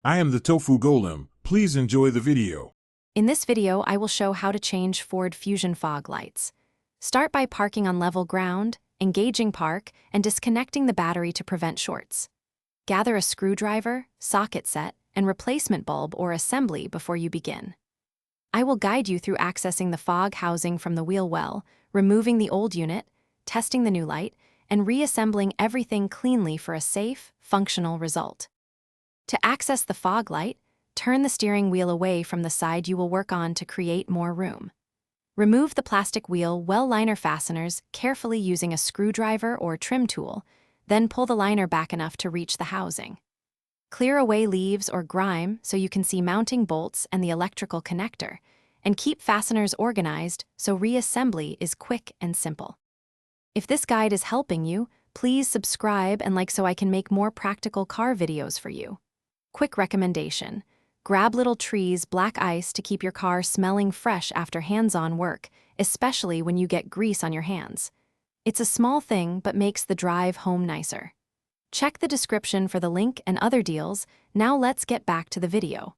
I am the Tofu Golem. Please enjoy the video. In this video, I will show how to change Ford Fusion fog lights. Start by parking on level ground, engaging park, and disconnecting the battery to prevent shorts. Gather a screwdriver, socket set, and replacement bulb or assembly before you begin. I will guide you through accessing the fog housing from the wheel well, removing the old unit, testing the new light, and reassembling everything cleanly for a safe, functional result. To access the fog light, turn the steering wheel away from the side you will work on to create more room. Remove the plastic wheel well liner fasteners carefully using a screwdriver or trim tool, then pull the liner back enough to reach the housing. Clear away leaves or grime so you can see mounting bolts and the electrical connector, and keep fasteners organized so reassembly is quick and simple. If this guide is helping you, please subscribe and like so I can make more practical car videos for you. Quick recommendation: grab little trees black ice to keep your car smelling fresh after hands-on work, especially when you get grease on your hands. It's a small thing but makes the drive home nicer. Check the description for the link and other deals. Now let's get back to the video.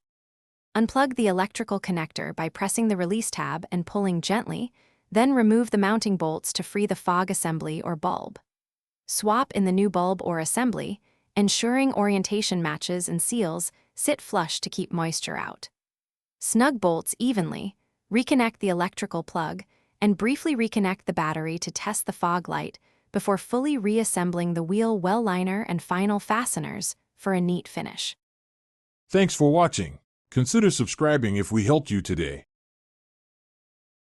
Unplug the electrical connector by pressing the release tab and pulling gently, then remove the mounting bolts to free the fog assembly or bulb. Swap in the new bulb or assembly, ensuring orientation matches and seals sit flush to keep moisture out. Snug bolts evenly, reconnect the electrical plug, and briefly reconnect the battery to test the fog light before fully reassembling the wheel well liner and final fasteners for a neat finish. Thanks for watching. Consider subscribing if we helped you today.